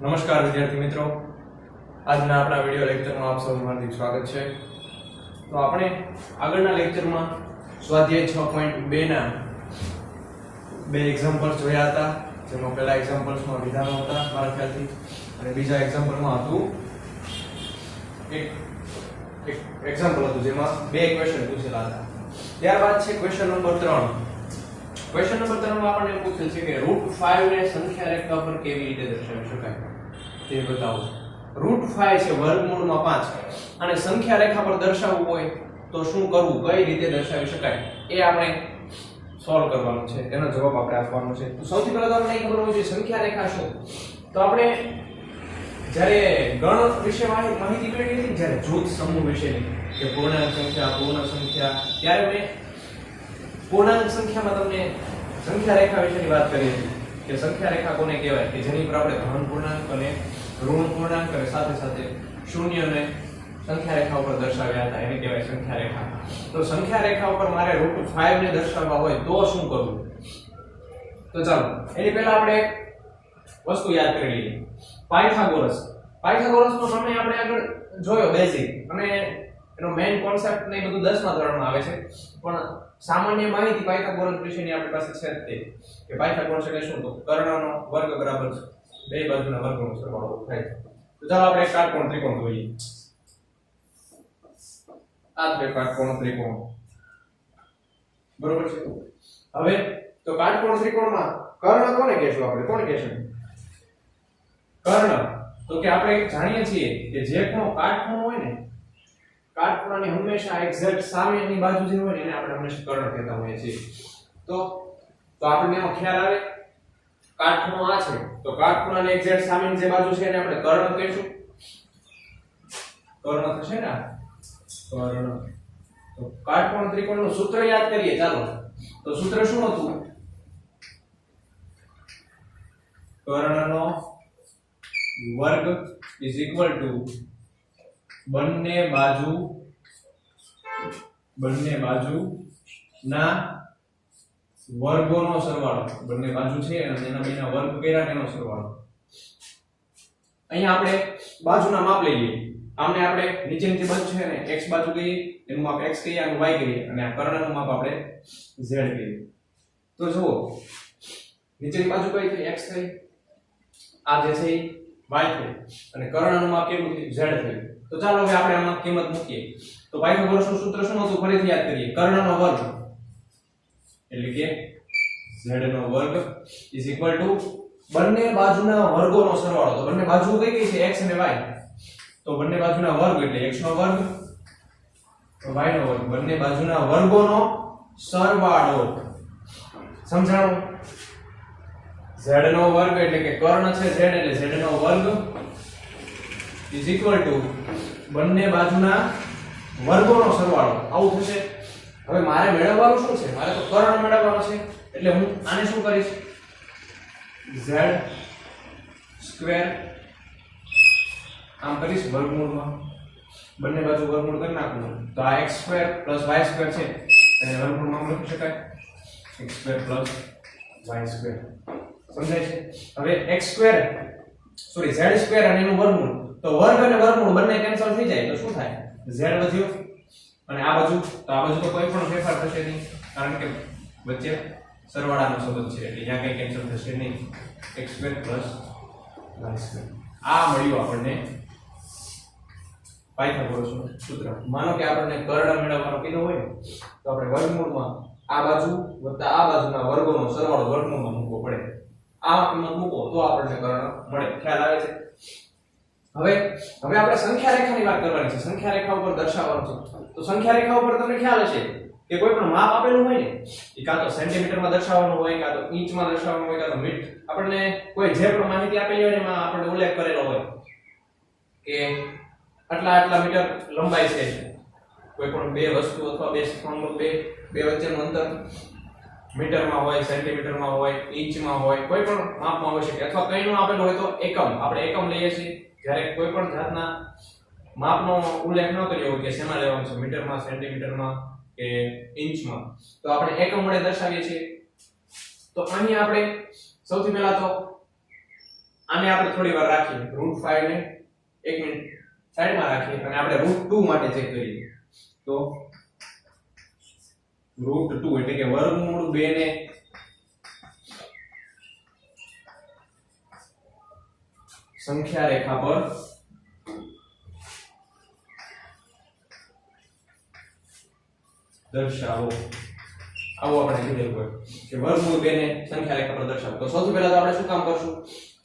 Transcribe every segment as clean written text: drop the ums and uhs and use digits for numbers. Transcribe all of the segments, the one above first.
નમસ્કાર વિદ્યાર્થી મિત્રો, આજના આપણા વિડિયો લેક્ચરમાં આપ સૌનું હાર્દિક સ્વાગત છે। તો આપણે આગળના લેક્ચરમાં સ્વાધ્યાય 6.2 ના બે એક્ઝામ્પલ્સ જોયા હતા, જેમાં પહેલા એક્ઝામ્પલ્સમાં વિધાનો હતા મારા ખ્યાલથી, અને બીજા એક્ઝામ્પલમાં હતું એક એક્ઝામ્પલ હતું જેમાં બે ક્વેશ્ચન પૂછેલા હતા। ત્યારબાદ છે ક્વેશ્ચન નંબર 3। ક્વેશ્ચન નંબર 3 માં આપણને પૂછેલ છે કે √5 ને સંખ્યા રેખા પર કેવી રીતે દર્શાવી શકાય તે બતાવો। √5 છે વર્ગમૂળમાં 5 અને સંખ્યા રેખા પર દર્શાવવું હોય તો શું કરવું, કઈ રીતે દર્શાવી શકાય એ આપણે સોલ્વ કરવાનું છે, એનો જવાબ આપણે આપવાનો છે। તો સૌથી પહેલા તો આપણે ખબર હોવી જોઈએ સંખ્યા રેખા શું। તો આપણે જ્યારે ગણ વિશે માહિતી મેળવી હતી, જ્યારે જૂથ સમૂહ વિશેની કે પૂર્ણાંક સંખ્યા, પૂર્ણ સંખ્યા, ત્યારે મેં પૂર્ણાંક સંખ્યામાં તમને સંખ્યા રેખા વિશેની વાત કરી હતી કે સંખ્યા રેખા કોને કહેવાય કે જેની પર આપણે ધન પૂર્ણાંક અને ઋણ પૂર્ણાંક અને સાથે સાથે શૂન્યને સંખ્યા રેખા ઉપર દર્શાવ્યા હતા, એને કહેવાય સંખ્યા રેખા। તો સંખ્યા રેખા ઉપર મારે √5 ને દર્શાવવા હોય તો શું કરવું? તો ચાલો એની પહેલા આપણે વસ્તુ યાદ કરી લઈએ। પાયથાગોરસનો પ્રમેય આપણે આગળ જોયો બેઝિક, અને એનો મેઈન કોન્સેપ્ટ ને બધું 10મા ધોરણમાં આવે છે, પણ સામાન્ય માહિતી પાયથાગોરસ વિશેની આપણી પાસે છે તે કે પાયથાગોરસ એટલે શું? તો કર્ણનો વર્ગ બરાબર બે બાજુના વર્ગનો સરવાળો થાય। તો ચાલો આપણે કાટકોણ ત્રિકોણ જોઈએ। આ બે કાટકોણ ત્રિકોણ બરોબર છે। હવે તો કાટકોણ ત્રિકોણમાં કર્ણ કોને કહેશું આપણે? કોણ કહેશું કર્ણ? તો કે આપણે જાણીએ છીએ કે જે ખૂણો કાટખૂણો હોય ને, કાટખૂણાની હંમેશા એક્ઝેક્ટ સામેની બાજુ જે હોય ને એને આપણે હંમેશા કર્ણ કહેતા હોઈએ છીએ। તો આપણને એનો ખ્યાલ આવે, કાટખૂણો આ છે તો કાટખૂણાની એક્ઝેક્ટ સામેની જે બાજુ છે એને આપણે કર્ણ કહીશું। કર્ણ થશે ને કર્ણ। તો કાટકોણ ત્રિકોણનું સૂત્ર યાદ કરીએ ચાલો। તો સૂત્ર શું હતું? કર્ણનો વર્ગ ઇઝ ઇક્વલ ટુ બંને બાજુના વર્ગોનો સરવાળો। બંને બાજુ છે અને એના બેના વર્ગ કર્યા એનો સરવાળો। અહીંયા આપણે બાજુના માપ લઈ લઈએ। આમને આપણે નીચેની જે બાજુ છે ને x બાજુ કહીએ, એનું માપ x કહીએ, આનું y કહીએ, અને આ કર્ણનું માપ આપણે z કહીએ। તો જુઓ નીચેની બાજુ કઈ થઈ? x થઈ, આ જે છે y થઈ, અને કર્ણનું માપ કેટલું થયું? z થયું। તો ચાલો હવે આપણે આમાં કિંમત મૂકીએ। તો પાયથાગોરસનું સૂત્ર શું હતું? ફરીથી યાદ કરીએ। કર્ણનો વર્ગ એટલે કે z નો વર્ગ ઇઝ ઇક્વલ ટુ બંને બાજુના વર્ગોનો સરવાળો। તો બંને બાજુ કઈ કઈ છે? x અને y। તો બંને બાજુના વર્ગ એટલે x નો વર્ગ તો y નો વર્ગ, બંને બાજુના વર્ગોનો સરવાળો। સમજાણું? z નો વર્ગ એટલે કે કર્ણ છે z એટલે z નો વર્ગ ઇઝ ઇક્વલ ટુ બંને બાજુના વર્ગોનો સરવાળો। આવું થશે। હવે મારે મેળવવાનું શું છે? મારે તો કર્ણ મેળવવાનો છે, એટલે હું આને શું કરીશ? z સ્ક્વેર આમ કરીશ વર્ગમૂળમાં, બંને બાજુ વર્ગમૂળ કરી નાખું તો આ x square plus y square છે અને વર્ગમૂળમાં લખી શકાય x square plus y square. સમજાય છે? હવે x સ્ક્વેર z સ્ક્વેર અને એનું વર્ગમૂળ, તો વર્ગ અને વર્ગમૂળ બંને કેન્સલ થઈ જાય તો શું થાય? z વધ્યો, અને આ બાજુ તો કોઈ પણ ફેરફાર થશે નહીં, કારણ કે વચ્ચે સરવાળાનો સંબંધ છે એટલે અહીંયા કંઈ કેન્સલ થશે નહીં। x square plus y square આ મળ્યું આપણને પાયથાગોરસનું સૂત્ર। માનો કે આપણને કર્ણ મેળવવાનો કીધો હોય ને, તો આપણે વર્ગમૂળમાં આ બાજુ વત્તા આ બાજુના વર્ગોનો સરવાળો વર્ગમૂળમાં મૂકવો પડે। આ કિંમત મૂકો તો આપણને કર્ણ મળે। ખ્યાલ આવે છે? હવે આપણે સંખ્યા રેખાની વાત કરવાની છે। સંખ્યા રેખા ઉપર દર્શાવવાનું છે। તો સંખ્યા રેખા ઉપર તમને ખ્યાલ હશે કે કોઈ પણ માપ આપેલું હોય ને, એ કાં તો સેન્ટીમીટરમાં દર્શાવવાનું હોય, કાં તો ઇંચમાં દર્શાવવાનું હોય, કાં તો મીટર, આપણને કોઈ જે પણ માહિતી આપેલી હોય એમાં આપણે ઉલ્લેખ કરેલો હોય કે આટલા મીટર લંબાઈ છે કોઈ પણ બે વસ્તુ અથવા બે સ્તંભ, બે વચ્ચેનું અંતર મીટરમાં હોય, સેન્ટીમીટરમાં હોય, ઇંચમાં હોય, કોઈ પણ માપમાં હોઈ શકે, અથવા કંઈનું આપેલું હોય તો એકમ, આપણે એકમ લઈએ છીએ। જ્યારે કોઈ પણ જાતના માપનો ઉલ્લેખ ન કર્યો હોય કે શેમાં લેવાનું છે, મીટરમાં, સેન્ટીમીટરમાં કે ઇંચમાં, તો આપણે એકમ વડે દર્શાવીએ છીએ। તો અહીં આપણે સૌથી પહેલા તો આને આપણે થોડી વાર રાખીએ √5 ને 1 મિનિટ સાઈડમાં રાખીએ અને આપણે √2 માટે ચેક કરીએ તો √2 એટલે કે વર્ગમૂળ 2 ને સંખ્યા રેખા પર દર્શાવો આવો આપણે કીધેલું હોય કે વર્ગમૂળ 2 ને સંખ્યા રેખા પર દર્શાવો તો સૌથી પહેલા તો આપણે શું કામ કરશું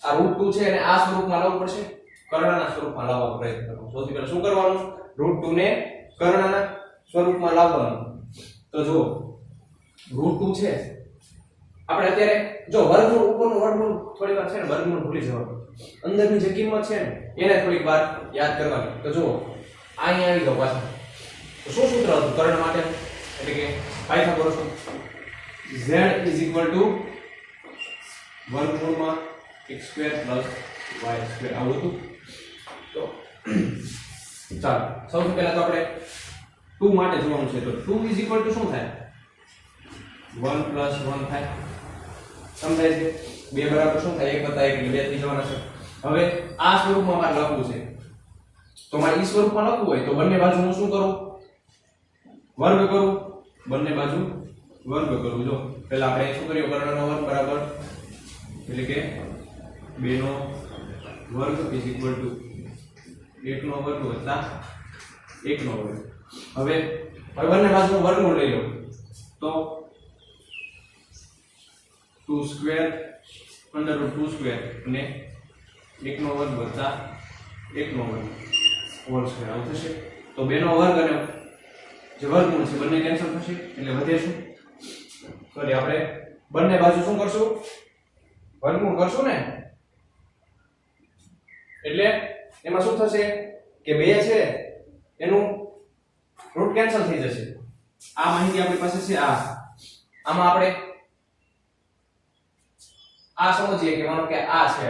આ √2 છે અને આ સ્વરૂપમાં લાવવું પડશે કર્ણના સ્વરૂપમાં લાવવાનો પ્રયત્ન કરવો સૌથી પહેલા શું કરવાનું √2 ને કર્ણના સ્વરૂપમાં લાવવાનું તો જો √2 છે આપણે અત્યારે જો વર્ગમૂળ ઉપરનું વર્ગમૂળ થોડી વાર છે ને વર્ગમૂળ ભૂલી જવાનું અંદરની જે કિંમત છે ને એને થોડીક વાર યાદ કરવાની તો જો અહીંયા આવી જાવ પાછા તો શું સૂત્ર હતું કર્ણ માટે એટલે કે પાયથાગોરસ z વર્ગમૂળમાં x² y² આવું હતું તો ચાલો સૌથી પહેલા તો આપણે 2 માટે જોવાનું છે તો 2 શું થાય 1 + 1 થાય સમજાય છે 2 બરાબર શું થાય 1 + 1 એટલે 2 થઈ જવાના છે હવે આ સ્વરૂપમાં મારે લખવું છે તો મારે ઈ સ્વરૂપમાં લખવું હોય તો બંને બાજુ હું શું કરું વર્ગ કરું બંને બાજુ વર્ગ કરું જો પહેલા આપણે શું કર્યું કર્ણનો વર્ગ બરાબર એટલે કે 2 નો વર્ગ = 1 નો વર્ગ વત્તા 1 નો વર્ગ હવે બંને બાજુનું વર્ગમૂળ લઈ લો તો 2² √2² અને 1 નો વર્ગ વત્તા 1 નો વર્ગ હોલ સ્ક્વેર આવું થશે તો 2 નો વર્ગ અને જે વર્ગમૂળ છે બંને કેન્સલ થશે એટલે વધે શું સોરી આપણે બંને બાજુ શું કરશું વર્ગમૂળ કરશું ને એટલે એમાં શું થશે કે 2 છે એનું રૂટ કેન્સલ થઈ જશે આ માહિતી આપણી પાસે છે આમાં આપણે આ સમજીએ કે માનો કે આ છે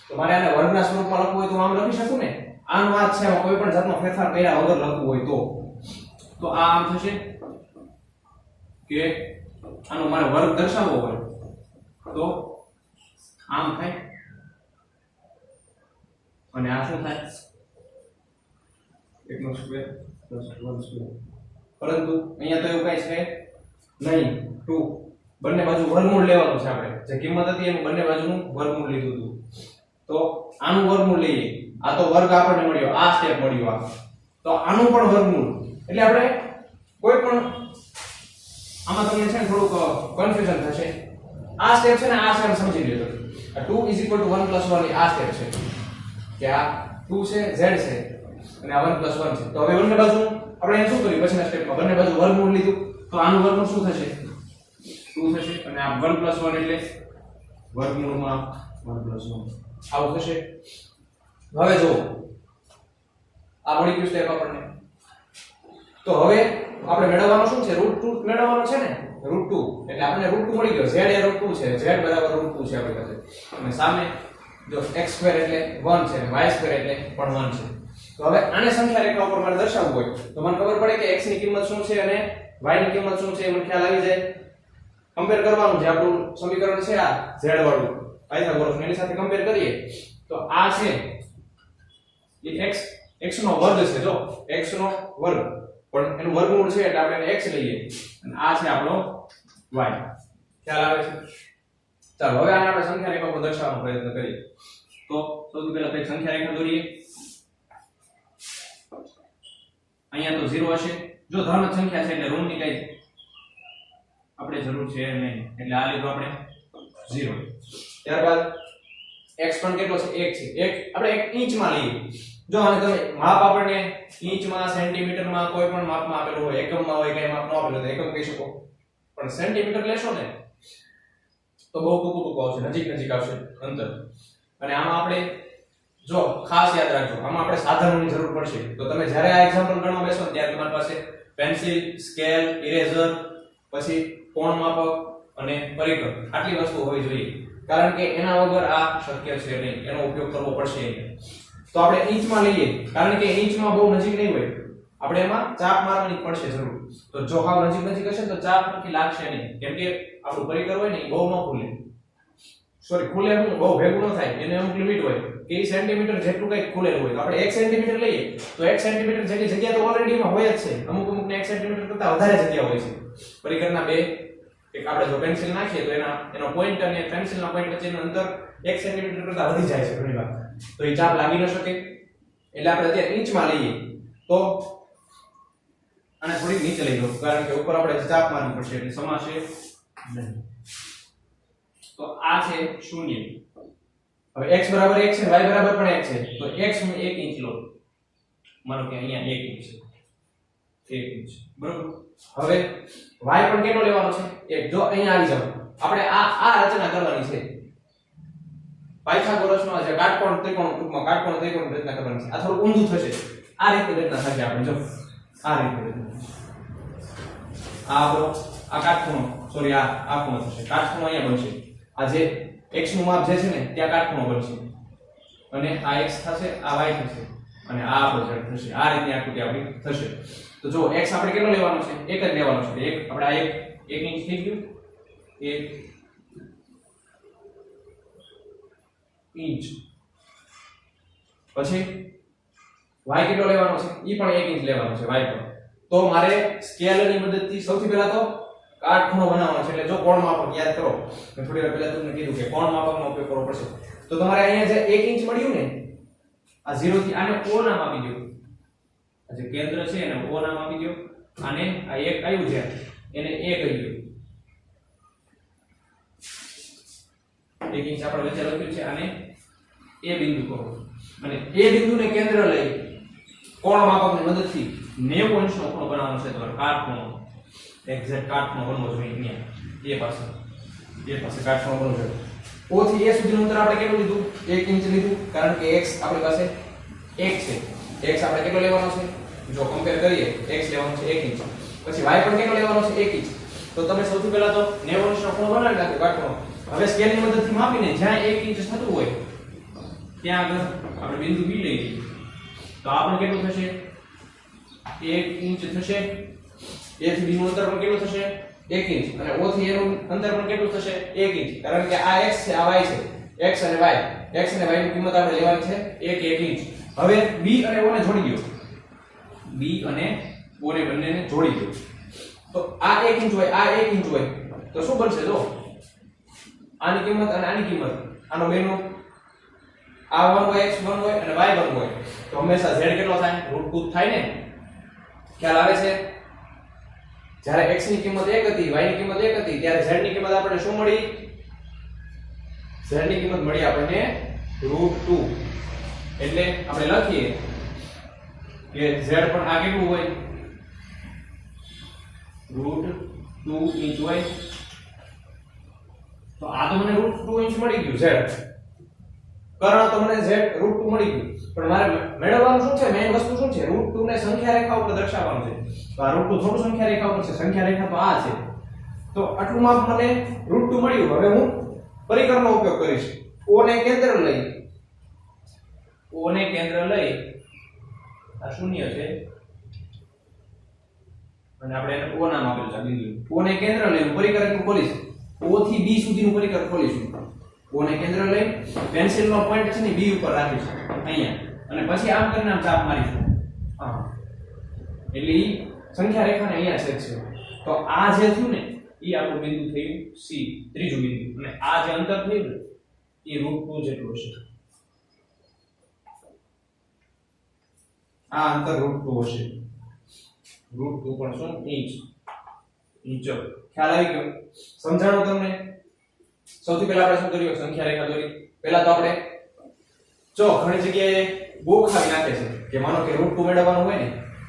તો મારે આને વર્ગના સ્વરૂપમાં લખવું હોય તો આમ લખી શકું ને આનું આ છે કોઈ પણ જાતનો ફેરફાર કર્યા વગર લખવું હોય તો આ આમ થશે કે આનો મારે વર્ગ દર્શાવવો હોય તો આમ થાય અને આ શું થાય 1 નો સ્ક્વેર + 1 સ્ક્વેર પરંતુ અહીંયા તો એવું કઈ છે નહીં 2 બંને બાજુ વર્ગમૂળ લેવાનું છે આપણે જે કિંમત હતી એનું બંને બાજુનું વર્ગમૂળ લીધું હતું તો આનું વર્ગમૂળ લઈએ આ તો વર્ગ આપણને મળ્યો આ સ્ટેપ મળ્યો આ તો આનું પણ વર્ગમૂળ એટલે આપણે કોઈ પણ આમાં તમને છે ને થોડુંક કન્ફ્યુઝન થશે આ સ્ટેપ છે ને આ સ્ટેપ સમજી લેજો આ 2 = 1 + 1 આ સ્ટેપ છે કે આ 2 છે z છે અને આ 1 + 1 છે તો હવે બંને બાજુ આપણે અહીં શું કર્યું પછીના સ્ટેપમાં બંને બાજુ વર્ગમૂળ લીધું તો આનું વર્ગમૂળ શું થશે 2 થશે અને આ 1 + 1 એટલે વર્ગમૂળમાં 1 + 1 આવું થશે હવે જો આ મળી ગયું સ્ટેપ આપણને તો હવે આપણે મેળવવાનું શું છે √2 મેળવવાનો છે ને √2 એટલે આપણને √2 મળી ગયો z એ √2 છે z = √2 છે આપણી પાસે અને સામે જો x² એટલે 1 છે અને y² એટલે પણ 1 છે તો હવે આને સંખ્યા રેખા ઉપર મારે દર્શાવવું હોય તો મને ખબર પડે કે x ની કિંમત શું છે અને y ની કિંમત શું છે એ મને ખ્યાલ આવી જાય કમ્પેર કરવાનું છે આપણું સમીકરણ છે આ z વાળું પાયથાગોરસ એની સાથે કમ્પેર કરીએ તો આ છે એ x નો વર્ગ છે જો x નો વર્ગ પણ એનું વર્ગમૂળ છે એટલે આપણે x લઈએ અને આ છે આપણો y ખ્યાલ આવે છે ચાલો હવે આને આપણે સંખ્યા રેખા પર દર્શાવવાનો પ્રયત્ન કરીએ તો સૌથી પહેલા એક સંખ્યા રેખા દોરીએ અહીંયા તો 0 હશે જો ધન સંખ્યા છે એટલે ઋણની કઈ આપણે જરૂર છે નહીં એટલે આ લીધું આપણે 0 ત્યારબાદ x પણ કેટલો છે 1 છે 1 આપણે 1 ઇંચમાં લઈએ જો આને તમે માપ આપણને ઇંચમાં સેન્ટીમીટરમાં કોઈ પણ માપમાં આપેલું હોય એકમમાં હોય કે માપ ન આપેલું તો એકમ કહી શકો પણ સેન્ટીમીટર લેશો ને તો બહુ ટૂંકું આવશે નજીક આવશે અંતર અને આમાં આપણે જો ખાસ યાદ રાખજો આમાં આપણે સાધનોની જરૂર પડશે તો તમે જ્યારે આ એક્ઝામ્પલ ગણવા બેસો ને ત્યારે તમારી પાસે પેન્સિલ સ્કેલ ઇરેઝર પછી કોણ માપક અને પરિઘ આટલી વસ્તુ હોવી જોઈએ કારણ કે એના વગર આ શક્ય છે નહીં એનો ઉપયોગ કરવો પડશે તો આપણે ઇંચમાં લઈએ કારણ કે ઇંચમાં બહુ નજીક નહીં હોય આપણે એમાં ચાપ મારવાની પડશે જરૂર તો જો હાવ નજીક હશે તો ચાપ નથી લાગશે નહીં કેમ કે આપણું પરિઘ હોય ને એ બહુ ન ખુલે સોરી ખુલે હું બહુ ભેગું ન થાય એને અમુક લિમિટ હોય કે એ સેન્ટીમીટર જેટલું કંઈક ખુલેલું હોય તો આપણે 1 સેન્ટીમીટર લઈએ તો 1 સેન્ટીમીટર જેટલી જગ્યા તો ઓલરેડી માં હોય જ છે અમુક ને 1 સેન્ટીમીટર કરતા વધારે જગ્યા હોય છે પરિકરના બે એક આપણે જો પેન્સિલ નાખીએ તો એનો પોઈન્ટ અને પેન્સિલના પોઈન્ટ વચ્ચેનું અંતર 1 સેન્ટીમીટર કરતા વધી જાય છે ઘણીવાર તો એ ચાપ લાગી ન શકે એટલે આપણે અત્યારે ઇંચમાં લઈએ તો આને થોડી નીચે લઈ લો કારણ કે ઉપર આપણે ચાપ મારવી પડશે એટલે સમાશે નહીં તો આ છે 0 હવે x બરાબર 1 છે y બરાબર પણ 1 છે તો x હું 1 ઇંચ લો માનો કે અહીંયા 1 ઇંચ છે 1 ઇંચ બરોબર હવે y પણ કેટલો લેવાનો છે 1 જો અહીંયા આવી જાવ આપણે આ રચના કરવાની છે પાયથાગોરસનો જે કાટકોણ ત્રિકોણ રચના કરવાની છે આ થોડું ઊંધું થશે આ રીતે રચના થશે આપણે જો આ રીતે રચના આ આપણો આ કાટખૂણો સોરી આ ખૂણો થશે કાટખૂણો અહીંયા બનશે આ જે x નું માપ જે છે ને ત્યાં કાટખૂણો બનશે અને આ x થશે આ y થશે અને આ આપણો z થશે આ રીતની આકૃતિ આપણી થશે તો જો x આપણે કેટલો લેવાનો છે 1 જ લેવાનો છે એક આપણે આ 1 ઇંચ થઈ ગયું 1 ઇંચ પછી y કેટલો લેવાનો છે ઈ પણ 1 ઇંચ લેવાનો છે y પણ તો મારે સ્કેલરની મદદથી સૌથી પહેલા તો કાટખૂણો બનાવવાનો છે એટલે જો કોણ માપક યાદ કરો મેં થોડી વાર પહેલા તમને કીધું કે કોણ માપકનો ઉપયોગ કરવો પડશે તો તમારે અહીંયા જે 1 ઇંચ મળ્યું ને આ 0 થી આને o નામ આપી દો આ જે કેન્દ્ર છે એને o નામ આપી દો આને આ એક આવ્યું છે એને a કહી દો 1 ઇંચ આપણે વચ્ચે લખ્યું છે આને a બિંદુ કહો અને a બિંદુને કેન્દ્ર લઈ કોણ માપકની મદદથી 90 અંશનો ખૂણો બનાવવાનો છે તમારે કાટખૂણો એક્ઝેક્ટ કાટખૂણો બનવો જોઈએ અહીંયા એ પાસે કાટખૂણો બનવો જોઈએ o થી a સુધીનું અંતર આપણે કેટલું લીધું 1 ઇંચ લીધું કારણ કે x આપણી પાસે 1 છે x આપણે કેટલો લેવાનો છે જો કમ્પેર કરીએ x લેવાનો છે 1 ઇંચ પછી y પણ કેટલો લેવાનો છે 1 ઇંચ તો તમે સૌથી પહેલા તો 90 અંશનો ખૂણો બનાવી નાખ્યો કાટખૂણો હવે સ્કેલની મદદથી માપીને જ્યાં 1 ઇંચ થતું હોય ત્યાં આગળ આપણે બિંદુ b લઈએ તો આપણે કેટલું થશે 1 ઇંચ થશે a થી b નું અંતર પણ કેટલું થશે 1 ઇંચ અને o થી a નું અંતર પણ કેટલું થશે 1 ઇંચ કારણ કે આ x છે આ y છે x અને y ની કિંમત આપણે લેવાની છે 1 ઇંચ હવે b અને o ને જોડી દો b અને o ને બંનેને જોડી દો તો આ 1 ઇંચ હોય આ 1 ઇંચ હોય તો શું બનશે જો આની કિંમત અને આની કિંમત આનો બેનો આ 1 હોય x 1 હોય અને y 1 હોય તો હંમેશા z કેટલો થાય √2 થાય ને ખ્યાલ આવે છે જ્યારે x ની કિંમત 1 હતી y ની કિંમત 1 હતી ત્યારે z ની કિંમત આપણને શું મળી z ની કિંમત મળી આપણને √2 એટલે આપણે લખીએ કે z પણ આ કેટલું હોય √2 ઇંચ હોય તો આ તો મને √2 ઇંચ મળી ગયું z કારણ તો મને z √2 મળી ગયું પણ મારે મેળવવાનું શું છે મેઈન વસ્તુ શું છે √2 ને સંખ્યા રેખા ઉપર દર્શાવવાનું છે તો આ √2 થોડું સંખ્યા રેખા ઉપર છે સંખ્યા રેખા તો આ છે તો આટલું માપ મને √2 મળ્યું હવે હું પરિકરનો ઉપયોગ કરીશ o ને કેન્દ્ર લઈ આ શૂન્ય છે અને આપણે એને o નામ આપેલું છે બિંદુ o ને કેન્દ્ર લઈ પરિકર એટલું ખોલીશ o થી b સુધીનું પરિકર ખોલીશું o ને કેન્દ્ર લઈ પેન્સિલનો પોઈન્ટ છે ને b ઉપર રાખીશું અહીંયા અને પછી આમ કરીને આમ ચાપ મારીશું હા એટલે ઈ સંખ્યા રેખાને અહીંયા છેદશે તો આ જે થયું ને ઈ આપણું બિંદુ થયું c ત્રીજું બિંદુ અને આ જે અંતર થયું ને એ √2 જેટલું હશે આ અંતર √2 હશે √2 પણ શું ઇંચ ખ્યાલ આવી ગયો સમજાણું તમને સૌથી પહેલા આપણે શું કર્યું સંખ્યા રેખા દોરી પહેલા તો આપણે જો ઘણી જગ્યાએ ગોખાવી નાખે છે કે માનો કે √2 મેળવવાનું હોય ને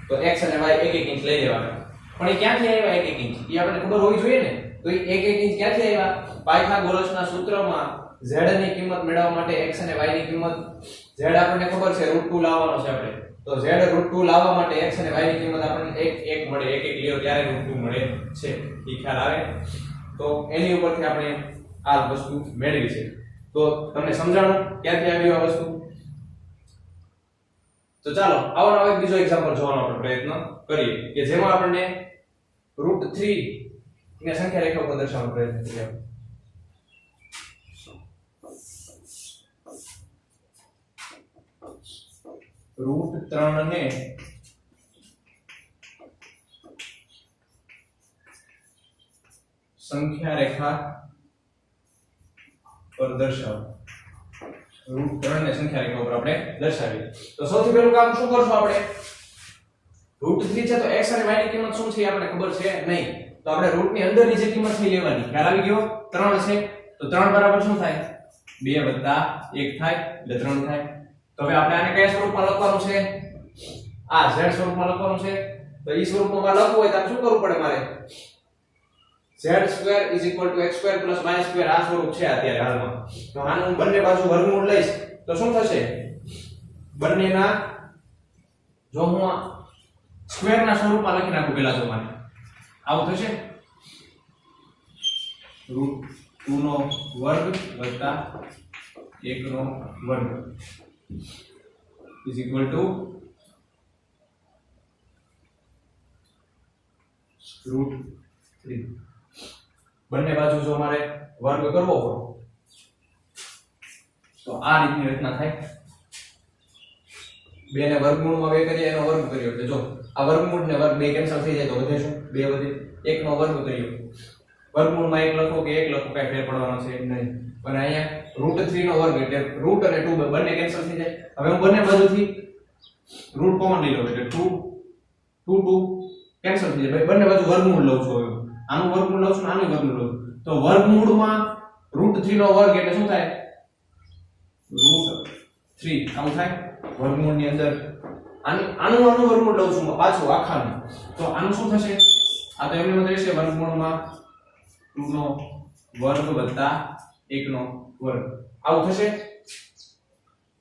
તો x અને y 1 ઇંચ લઈ લેવાના પણ એ ક્યાંથી આવ્યા 1 ઇંચ એ આપણને ખબર હોવી જોઈએ ને તો એ 1 ઇંચ ક્યાંથી આવ્યા પાયથાગોરસના સૂત્રમાં z ની કિંમત મેળવવા માટે x અને y ની કિંમત z આપણને ખબર છે √2 લાવવાનો છે આપણે તો z √2 લાવવા માટે x અને y ની કિંમત આપણને 1 મળે 1 લ્યો ત્યારે √2 મળે છે એ ખ્યાલ આવે તો એની ઉપરથી આપણે આ વસ્તુ મેળવી છે તો તમને સમજાણું ક્યાંથી આવી આ વસ્તુ તો ચાલો આવો નવો એક બીજો એક્ઝામ્પલ જોવાનો આપણે પ્રયત્ન કરીએ કે જેમાં આપણને √3 ને સંખ્યા રેખા ઉપર દર્શાવવાનો પ્રયત્ન કરીએ √3 ને સંખ્યા રેખા પર દર્શાવો. √3 ને સંખ્યા રેખા ઉપર આપણે દર્શાવીએ. તો સૌથી પહેલું કામ શું કરશું આપણે? √3 છે તો x અને y ની કિંમત શું છે આપણે ખબર છે નહીં. તો આપણે √ ની અંદરની જે કિંમત છે એ લેવાની. ખ્યાલ આવી ગયો? 3 છે તો 3 બરાબર શું થાય? 2 + 1 થાય એટલે 3 થાય. તો હવે આપણે આને કયા સ્વરૂપમાં લખવાનું છે? આ z સ્વરૂપમાં લખવાનું છે. તો ઈ સ્વરૂપમાં લખવું હોય તો શું કરવું પડે મારે? z² = x² + y² આ સ્વરૂપ છે અત્યારે હાલમાં. તો આનું બંને બાજુ વર્ગમૂળ લઈશ તો શું થશે? બંનેના જો હું આ સ્ક્વેર ના સ્વરૂપમાં લખી નાખું પહેલા તો મને આવું થશે. √2 નો વર્ગ વત્તા 1 નો વર્ગ = √3. બંને બાજુ જો મારે વર્ગ કરવો હોય તો આ રીતની રચના થાય. 2 ને વર્ગમૂળમાં 2 કરીએ એનો વર્ગ કર્યો એટલે જો આ વર્ગમૂળ ને વર્ગ 2 કેન્સલ થઈ જાય તો વધે શું? 2 વધે. 1 નો વર્ગ કર્યો વર્ગમૂળમાં 1 લખો કે 1 લખો કઈ ફેર પડવાનો છે નહીં. પણ અહીંયા √3 નો વર્ગ એટલે √ અને 2 બંને કેન્સલ થઈ જાય. હવે હું બંને બાજુથી √ કોમન લઈ લઉં એટલે 2 કેન્સલ થઈ જાય. ભાઈ બંને બાજુ વર્ગમૂળ લઉં છું. હવે આનું વર્ગમૂળ લઉં છું ને આનું વર્ગમૂળ લઉં છું. તો વર્ગમૂળમાં √3 નો વર્ગ એટલે શું થાય? √3 આવું થાય. વર્ગમૂળની અંદર આનું વર્ગમૂળ લઉં છું પાછું આખાનું. તો આનું શું થશે? આ તો એમની મત રહેશે વર્ગમૂળમાં 2 નો વર્ગ વત્તા 1 નો વર્ગ આવું થશે.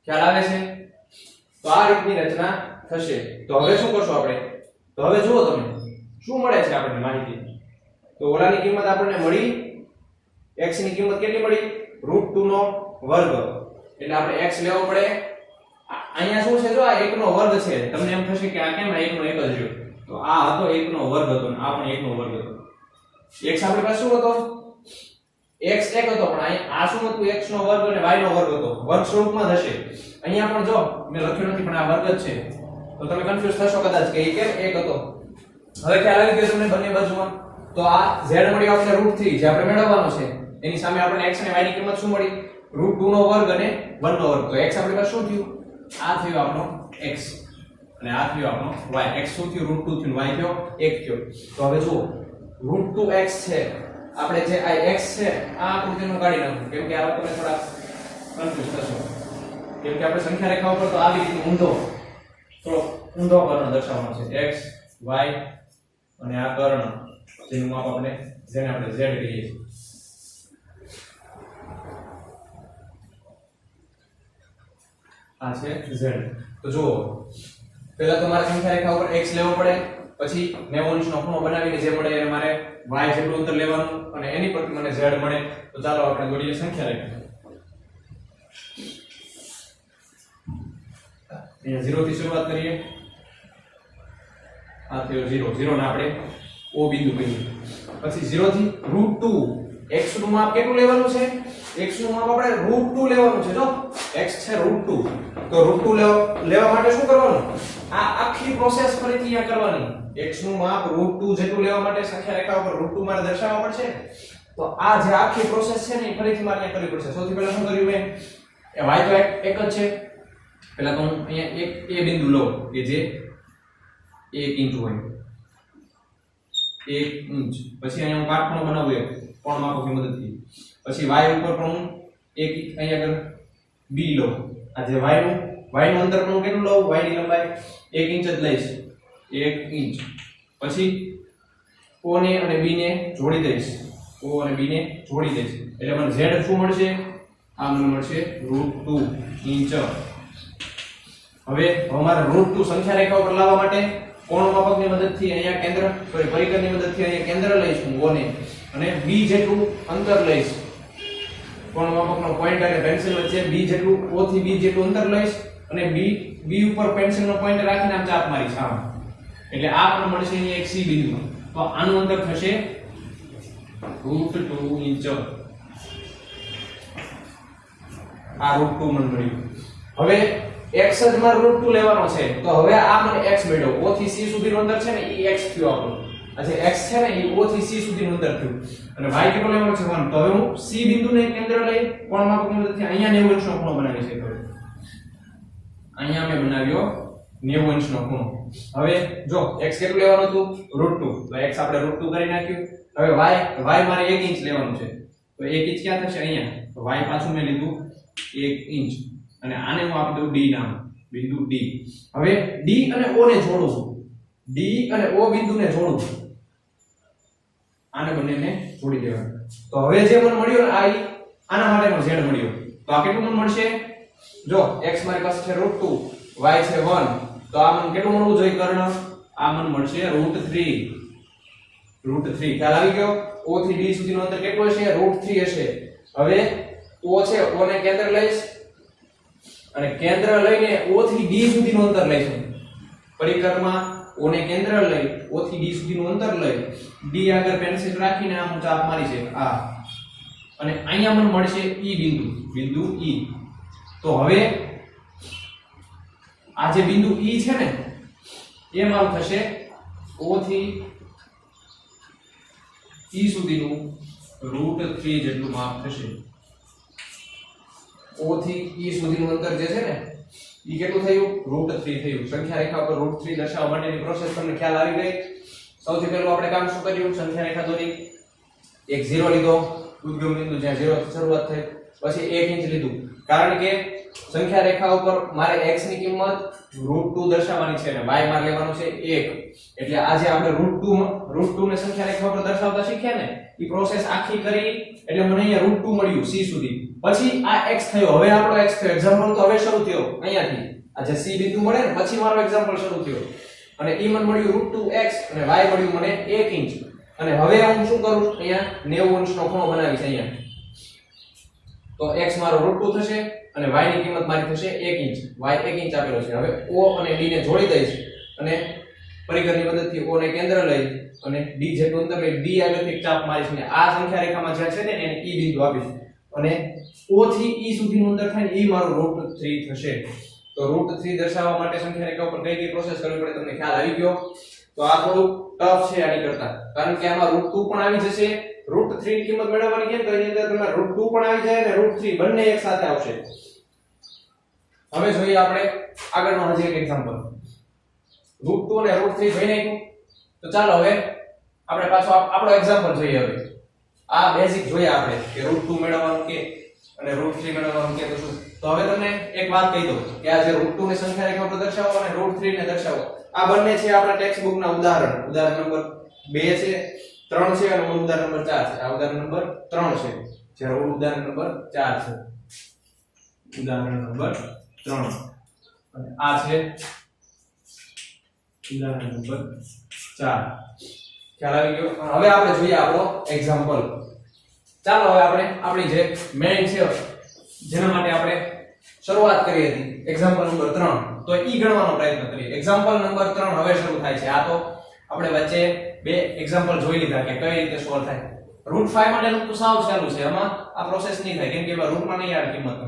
ખ્યાલ આવે છે? તો આ રીતની રચના થશે. તો હવે શું કરશું આપણે? તો હવે જુઓ તમે શું મળે છે આપણને માહિતી. તો ઓલાની કિંમત આપણને મળી x ની કિંમત કેટલી મળી? √2 નો વર્ગ. એટલે આપણે x લેવો પડે. અહીંયા શું છે? જો આ 1 નો વર્ગ છે. તમને એમ થશે કે આ કેમ 1 નો 1 જ રહ્યો? તો આ હતો 1 નો વર્ગ હતો ને આ પણ 1 નો વર્ગ હતો. x આપણી પાસે શું હતો? x 1 હતો પણ અહીંયા આ શું હતું? x નો વર્ગ અને y નો વર્ગ હતો. વર્ગ સ્વરૂપમાં થશે. અહીંયા પણ જો મેં લખ્યું નથી પણ આ વર્ગ જ છે. તો તમે કન્ફ્યુઝ થશો કદાચ કે એ કેમ 1 હતો. હવે ખ્યાલ આવી ગયો તમને બંને બાજુમાં. તો આ z મળ્યો આપણે √3 જે આપણે મેળવવાનો છે. એની સામે આપણે x અને y ની કિંમત શું મળી? √2 નો વર્ગ અને 1 નો વર્ગ. તો x આપણી પાસે શું થયું? આ થયો આપણો x અને આ થયો આપણો y. x શું થયું? √2 થયું. y થયો 1 થયો. તો હવે જુઓ √2x છે. આપણે જે આ x છે આ આકૃતિનું કાઢી નાખો કેમ કે આ તમે થોડા કન્ફ્યુઝ થશો. કેમ કે આપણે સંખ્યા રેખા ઉપર તો આવી રીતે ઊંધો કર્ણ દર્શાવવાનો છે. x y અને આ કર્ણ જેનું માપ આપણે જેને આપણે z કહીએ છીએ. આ છે z. તો જુઓ પહેલા તો મારે સંખ્યા રેખા ઉપર x લેવો પડે પછી 90 નો ખૂણો બનાવીને જે મળે એને મારે y જેટલું અંતર લેવાનું અને એની પરથી મને z મળે. તો ચાલો આપણે દોરીએ સંખ્યા રેખા. અહીંયા 0 થી શરૂઆત કરીએ. આ થયો 0 0 ને આપણે o બિંદુ કહીએ. પછી 0 થી √2 x નું માપ કેટલું લેવાનું છે? x નું માપ આપણે √2 લેવાનું છે. જો x છે √2 તો √2 લેવા માટે શું કરવાનું? આ આખી પ્રોસેસ ફરીથી અહીંયા કરવાની. x નું માપ √2 જેટલું લેવા માટે સંખ્યા રેખા ઉપર √2 મારે દર્શાવવા પડશે. તો આ જે આખી પ્રોસેસ છે ને એ ફરીથી મારે અહીંયા કરવી પડશે. સૌથી પહેલા શું કર્યું મેં? એ y તો એક જ છે. પહેલા તો હું અહીંયા એક a બિંદુ લઉં કે જે 1 ઇંચ હોય. 1 ઇંચ. પછી અહીંયા હું કાટખૂણો બનાવું એક કોણ માપકની મદદથી. પછી y ઉપર પણ હું એક અહીંયા આગળ b લઉં. આ જે y નું અંતર પણ હું કેટલું લઉં? y ની લંબાઈ 1 ઇંચ જ લઈશ. 1 ઇંચ. પછી o ને અને b ને જોડી દઈશ. o અને b ને જોડી દઈશ. એટલે મને z શું મળશે? આ મને મળશે √2 ઇંચ. હવે અમારે √2 સંખ્યા રેખા ઉપર લાવવા માટે કોણ માપકની મદદથી અહીંયા કેન્દ્ર પરિકરની મદદથી અહીંયા કેન્દ્ર લઈશું o ને અને b જેટલું અંતર લઈશ. કોણ માપકનો પોઈન્ટ અને પેન્સિલ વચ્ચે b જેટલું o થી b જેટલું અંતર લઈશ અને b ઉપર પેન્સિલનો પોઈન્ટ રાખીને આમ ચાપ મારીશ આમ. એટલે આ પણ મળશે અહીંયા એક c બિંદુ. તો આનું અંતર થશે √2 ઇંચ. આ √2 મને મળ્યું. હવે x જ મારે √2 લેવાનો છે તો હવે આ મને x મળ્યો o થી c સુધીનું અંતર છે ને એ x થયો આપણો આજે x છે ને એ o થી c સુધીનું અંતર થયું અને y કેટલો લેવાનો છે 1 તો હવે હું c બિંદુને કેન્દ્ર લઈ કોણમાં કેન્દ્રથી અહીંયા 90 અંશનો ખૂણો બનાવી છે તો અહીંયા મેં બનાવ્યો 90 અંશનો ખૂણો હવે જો x કેટલું લેવાનું હતું √2 તો x આપણે √2 કરી નાખ્યું હવે y મારે 1 ઇંચ લેવાનું છે તો 1 ઇંચ ક્યાં થશે અહીંયા તો y પાછું મેં લીધું 1 ઇંચ અને આને હું આપી દઉં d નામ બિંદુ d હવે d અને o ને જોડું છું d અને o બિંદુને જોડું છું આને બંનેને જોડી દેવાનું તો હવે જે મને મળ્યો ને આના માટેનો z મળ્યો તો આ કેટલું મને મળશે જો x મારી પાસે છે √2 y છે 1 તો આ મને કેટલું મળવું જોઈએ કર્ણ આ મને મળશે √3 ખ્યાલ આવી ગયો o થી d સુધીનું અંતર કેટલું હશે √3 હશે હવે o છે o ને કેન્દ્ર લઈશ અને કેન્દ્ર લઈને o થી d સુધીનું અંતર લઈશું પરિકરમાં o ને કેન્દ્ર લઈ o થી d સુધીનું અંતર લઈ d આગળ પેન્સિલ રાખીને આમ ચાપ મારી છે આ અને અહીંયા મને મળશે e બિંદુ e તો હવે આ જે બિંદુ e છે ને એ મારું થશે o થી e સુધીનું √3 જેટલું માપ થશે o થી e સુધીનું અંતર જે છે ને એ કેટલું થયું √3 થયું સંખ્યા રેખા પર √3 દર્શાવવા માટેની પ્રોસેસ તમને ખ્યાલ આવી ગઈ સૌથી પહેલું આપણે કામ શું કર્યું સંખ્યા રેખા દોરી એક 0 લીધો ઉદ્ગમ બિંદુ જ્યાં 0 થી શરૂઆત થઈ પછી 1 ઇંચ લીધું કારણ કે સંખ્યા રેખા ઉપર મારે x ની કિંમત √2 દર્શાવવાની છે અને y મારે લેવાનું છે 1 એટલે આજે આપણે √2 ને સંખ્યા રેખા ઉપર દર્શાવતા શીખ્યા ને ઈ પ્રોસેસ આખી કરી એટલે મને અહીંયા √2 મળ્યું c સુધી પછી આ x થયો હવે આપણો x થયો એક્ઝામ્પલ તો હવે શરૂ થયો અહીંયાથી આ જે c બિંદુ મળે ને પછી મારો એક્ઝામ્પલ શરૂ થયો અને ઈ મને મળ્યું √2x અને y મળ્યું મને 1 ઇંચ અને હવે હું શું કરું અહીંયા 90 અંશનો ખૂણો બનાવીશ અહીંયા તો x મારો √2 થશે અને y ની કિંમત મારી થશે 1 ઇંચ y 1 ઇંચ આપેલો છે હવે o અને d ને જોડી દઈશ અને પરિકરની મદદથી o ને કેન્દ્ર લઈ અને d જેટલું અંતર લઈ d આગળથી એક ચાપ મારીશ અને આ સંખ્યા રેખામાં જે છે ને એને e બિંદુ આપીશ અને o થી e સુધીનું અંતર થાય ને e મારું √3 થશે તો √3 દર્શાવવા માટે સંખ્યા રેખા ઉપર કઈ પ્રોસેસ કરવી પડે તમને ખ્યાલ આવી ગયો તો આ થોડું ટફ છે આની કરતા કારણ કે આમાં √2 પણ આવી જશે √3 ની કિંમત મેળવવાની છે તો એની અંદર તમને √2 પણ આવી જાય અને √3 બંને એક સાથે આવશે હવે જોઈએ આપણે આગળનો હજી એક એક્ઝામ્પલ √2 અને √3 જોઈ નાખ્યું તો ચાલો હવે આપણે પાછો આપણો એક્ઝામ્પલ જોઈએ હવે આ બેઝિક જોઈએ આપણે કે √2 મેળવવાનું કે અને √3 મેળવવાનું કે તો હવે તમને એક વાત કહી દઉં કે આ જે √2 ની સંખ્યા રેખા પર દર્શાવો અને √3 ને દર્શાવો આ બંને છે આપણા ટેક્સ્ટ બુક ના ઉદાહરણ નંબર 2 છે 3 છે અને ઉદાહરણ નંબર 4 છે આ ઉદાહરણ નંબર 3 છે જ્યારે ઉદાહરણ નંબર 4 છે ઉદાહરણ નંબર 3 અને આ છે ઉદાહરણ નંબર 4 ખ્યાલ આવી ગયો હવે આપણે જોઈએ આપણો એક્ઝામ્પલ ચાલો હવે આપણે આપણી જે મેઇન છે જેના માટે આપણે શરૂઆત કરી હતી એક્ઝામ્પલ નંબર 3 તો ઈ ગણવાનો પ્રયત્ન કરીએ એક્ઝામ્પલ નંબર 3 હવે શરૂ થાય છે આ તો આપણે વચ્ચે બે એક્ઝામ્પલ જોઈ લીધા કે કઈ રીતે સોલ્વ થાય √5 માટેનું તો સાવ ચાલુ છે આમાં આ પ્રોસેસ નહીં થાય કેમ કે રૂટમાં નહીં આવે કિંમત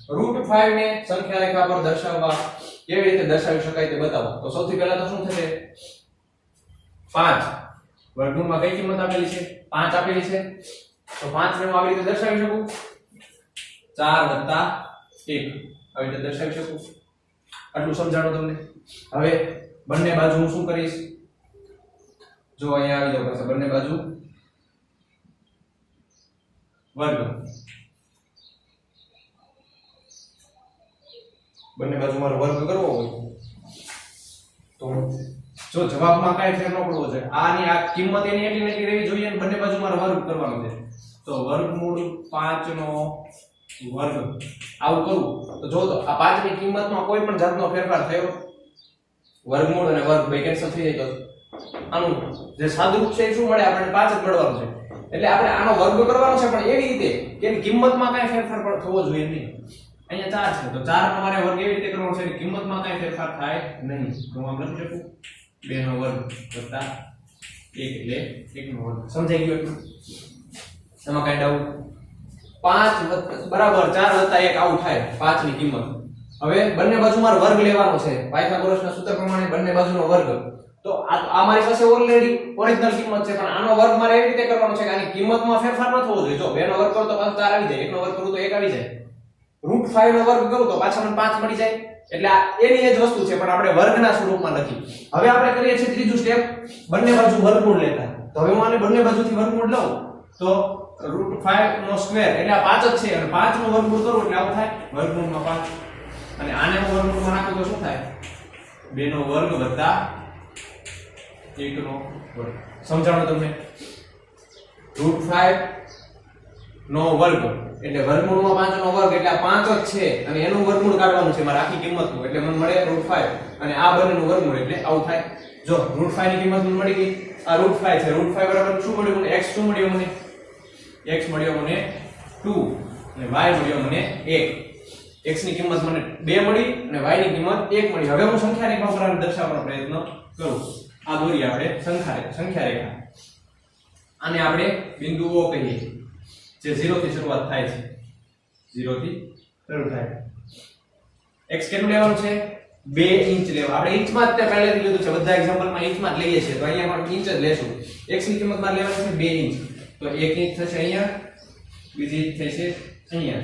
√5 ને સંખ્યા રેખા પર દર્શાવવા કેવી રીતે દર્શાવી શકાય તે બતાવો તો સૌથી પહેલા તો શું થશે 5 વર્ગમૂળમાં કઈ કિંમત આપેલી છે 5 આપેલી છે તો 5 ને હું આવી રીતે દર્શાવી શકું 4 + 1 આવી રીતે દર્શાવી શકું આટલું સમજાણો તમને હવે બંને બાજુ હું શું કરીશ જો અહીંયા આવી જાવ પાછા બંને બાજુ વર્ગ બંને બાજુ મારો વર્ગ કરવો હોય તો જો જવાબમાં કાંઈ ફેર ન પડવો જોઈએ આની આ કિંમત એની એટલી ને એટલી રહેવી જોઈએ અને બંને બાજુ મારો વર્ગ કરવાનો છે તો વર્ગમૂળ 5 નો વર્ગ આવું કરું તો જો તો આ 5 ની કિંમતમાં કોઈ પણ જાતનો ફેરફાર થયો વર્ગમૂળ અને વર્ગ બે કેન્સલ થઈ જાય તો આનું જે સાદુરૂપ છે એ શું મળે આપણને 5 જ મળવાનું છે એટલે આપણે આનો વર્ગ કરવાનો છે પણ એવી રીતે કે કિંમતમાં કાંઈ ફેરફાર થવો જોઈએ નહીં અહીંયા 4 છે તો 4 નો મારે વર્ગ એવી રીતે કરવાનો છે કે કિંમતમાં કાંઈ ફેરફાર થાય નહીં તો હું આમ લખી શકું 2 નો વર્ગ વત્તા 1 એટલે 1 નો વર્ગ સમજાઈ ગયું એટલું એમાં કાંઈ ડાઉટ 5 બરાબર 4 વત્તા 1 આવું થાય 5 ની કિંમત હવે બંને બાજુ મારે વર્ગ લેવાનો છે પાયથાગોરસના સૂત્ર પ્રમાણે બંને બાજુનો વર્ગ. તો આ મારી પાસે ઓલરેડી ઓરિજિનલ કિંમત છે, પણ આનો વર્ગ મારે એવી રીતે કરવાનો છે કે આની કિંમતમાં ફેરફાર ન થવો જોઈએ. જો 2 નો વર્ગ કરું તો પાછો 4 આવી જાય, 1 નો વર્ગ કરું તો 1 આવી જાય, √5 નો વર્ગ કરું તો પાછા મને 5 મળી જાય. એટલે આ એની એ જ વસ્તુ છે, પણ આપણે વર્ગના સ્વરૂપમાં લખી. હવે આપણે કરીએ છીએ ત્રીજું સ્ટેપ, બંને બાજુ વર્ગમૂળ લેતા. તો હવે હું આને બંને બાજુથી વર્ગમૂળ લઉં તો √5 નો સ્ક્વેર એટલે આ 5 જ છે, અને 5 નું વર્ગમૂળ કરું એટલે આવું થાય વર્ગમૂળમાં 5. અને આને હું વર્ગમૂળમાં નાખું તો શું થાય? 2 નો વર્ગ વત્તા 1 નો વર્ગ. સમજાણો તમને? √5 નો વર્ગ એટલે વર્ગમૂળમાં 5 નો વર્ગ એટલે આ 5 જ છે, અને એનું વર્ગમૂળ કાઢવાનું છે મારે આખી કિંમતનું, એટલે મને મળે √5 અને આ બંનેનું વર્ગમૂળ એટલે આવું થાય. જો √5 ની કિંમત મને મળી ગઈ, આ √5 છે. √5 બરાબર શું મળ્યું મને? x શું મળ્યો મને? x મળ્યો મને 2 અને y મળ્યો મને 1. x ની કિંમત મને 2 મળી અને y ની કિંમત 1 મળી. હવે હું સંખ્યા રેખા ઉપર આને દર્શાવવાનો પ્રયત્ન કરું. આ દોરી આપણે સંખ્યા રેખા. આને આપણે બિંદુ O કહીએ છીએ, જે 0 થી શરૂઆત થાય છે. 0 થી શરૂ થાય. x કેટલું લેવાનું છે? 2 ઇંચ લેવા. આપણે ઇંચમાં જ તે પહેલેથી લીધું છે, બધા એક્ઝામ્પલમાં ઇંચમાં જ લઈએ છીએ, તો અહીંયા પણ ઇંચ જ લેશું. x ની કિંમત મારે લેવાની છે 2 ઇંચ, તો 1 ઇંચ થશે અહીંયા, બીજી ઇંચ થશે અહીંયા.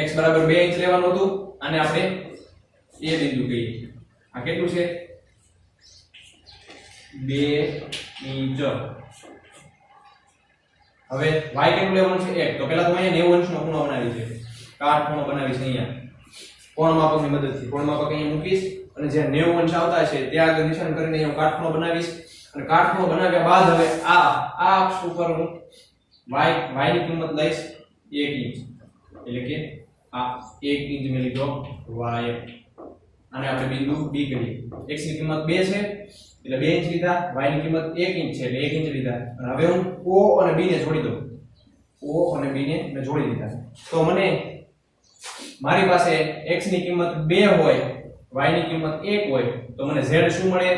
x બરાબર 2 ઇંચ લેવાનું હતું, અને આપણે એ બિંદુ કહીએ. આ કેટલું છે? 2 ઇંચ. હવે y કેટલું લેવાનું છે? 1. તો પહેલા તો અહીંયા 90 અંશનો ખૂણો બનાવી છે, કાટખૂણો બનાવીશ અહીંયા કોણ માપકની મદદથી. કોણ માપક અહીંયા મૂકીશ અને જે 90 અંશ આવતા છે ત્યાં આગળ નિશાન કરીને અહીંયા કાટખૂણો બનાવીશ, અને કાટખૂણો બનાવ્યા બાદ હવે આ અક્ષ ઉપર હું y ની કિંમત લઈશ 1 ઇંચ, એટલે કે આ 1 ઇંચ મેં લીધો y. આને આપણે બિંદુ B કહીએ. x ની કિંમત 2 છે એટલે 2 ઇંચ લીધા, y ની કિંમત 1 ઇંચ છે એટલે 1 ઇંચ લીધા. અને હવે હું O અને B ને જોડી દઉં. O અને B ને મેં જોડી દીધા. તો મને મારી પાસે x ની કિંમત 2 હોય, y ની કિંમત 1 હોય, તો મને z શું મળે?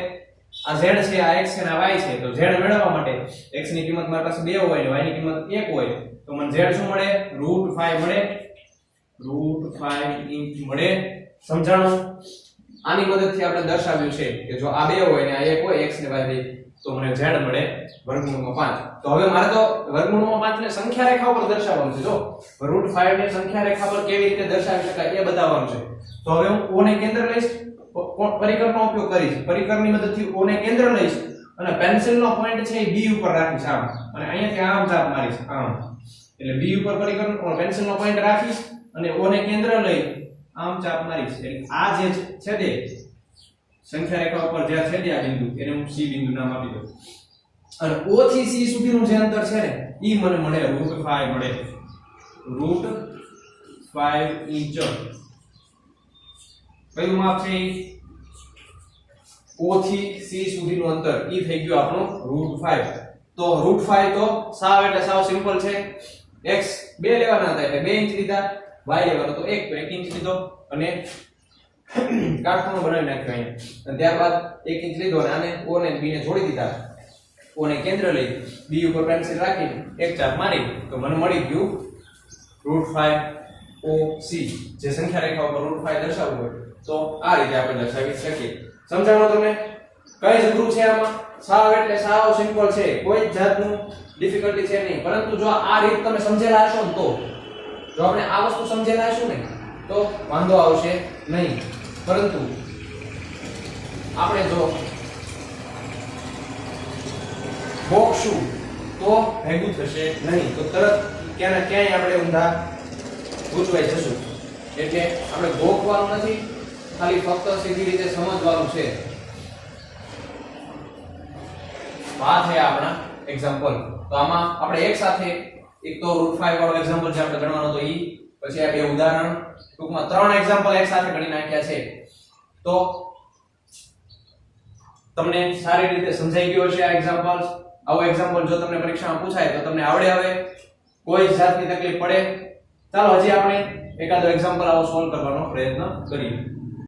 આ z છે, આ x છે અને આ y છે. તો z મેળવવા માટે x ની કિંમત મારી પાસે 2 હોય અને y ની કિંમત 1 હોય, તો મને z શું મળે? √5 મળે. √5 ઇંચ મળે. સમજાણું? આની મદદથી આપણે દર્શાવ્યું છે કે જો આ 2 હોય ને આ 1 હોય, x ને y બે, તો મને z મળે વર્ગમૂળમાં 5. તો હવે મારે તો વર્ગમૂળમાં 5 ને સંખ્યા રેખા ઉપર દર્શાવવાનું છે. જો √5 ને સંખ્યા રેખા પર કેવી રીતે દર્શાવી શકાય એ બતાવવાનું છે. તો હવે હું O ને કેન્દ્ર લઈશ, પરિકરનો ઉપયોગ કરીશ. પરિકરની મદદથી O ને કેન્દ્ર લઈશ અને પેન્સિલનો પોઈન્ટ છે એ B ઉપર રાખીશ આમ, અને અહીંયાથી આમ ચાપ મારીશ આમ, એટલે B ઉપર પરિકર પેન્સિલનો પોઈન્ટ રાખીશ અને O ને કેન્દ્ર લઈ આમ ચાપ મારીશ. એટલે આ જે છેદે સંખ્યા રેખા ઉપર જ્યાં છેદે આ બિંદુ, એને હું C બિંદુ નામ આપી દઉં. અને O થી C સુધીનું જે અંતર છે ને ઈ મને મળે √5 મળે. √5 ઇંચ. કયું માપ છે? O થી C સુધીનું અંતર ઈ થઈ ગયું આપણું √5. તો √5 તો સાવ એટલે સાવ સિમ્પલ છે. x 2 લેવાના હતા એટલે 2 ઇંચ લીધા, y લેવાનો તો 1 ઇંચ લીધો અને કાટખૂણો બનાવી નાખ્યો અહીંયા. અને ત્યારબાદ 1 ઇંચ લીધો અને આને O ને B ને જોડી દીધા. O ને કેન્દ્ર લઈ B ઉપર પેન્સિલ રાખી એક ચાપ મારી તો મને મળી ગયું √5 OC. જે સંખ્યા રેખા ઉપર √5 દર્શાવવું હોય તો આ રીતે આપણે દર્શાવી શકીએ. સમજાણો તમે? કઈ જ અઘરું છે આમાં? સાવ એટલે સાવ સિમ્પલ છે, કોઈ જ જાતનું ડિફિકલ્ટી છે નહીં. પરંતુ જો આ રીત તમે સમજેલા હશો ને તો, જો આપણે આ વસ્તુ સમજેલા હશું ને તો વાંધો આવશે નહીં. પરંતુ આપણે જો ગોખશું તો ભેગું થશે નહીં, તો તરત ક્યાં ને ક્યાંય આપણે ઊંધા ગૂંચવાઈ જશું. એટલે આપણે ગોખવાનું નથી, ખાલી ફક્ત સીધી રીતે સમજવાનું છે. આ છે આપણા એક્ઝામ્પલ. તો આમાં આપણે એક સાથે એક તો √5 વાળો એક્ઝામ્પલ જે આપણે ગણવાનો તો ઈ, પછી આ બે ઉદાહરણ, ટૂંકમાં 3 એક્ઝામ્પલ એક સાથે ગણી નાખ્યા છે. તો તમને સારી રીતે સમજાઈ ગયો છે આ એક્ઝામ્પલ. આવો એક્ઝામ્પલ જો તમને પરીક્ષામાં પૂછાય તો તમને આવડે. હવે કોઈ જાતની તકલીફ પડે? ચાલો હજી આપણે એકાદો એક્ઝામ્પલ આવો સોલ્વ કરવાનો પ્રયત્ન કરીએ.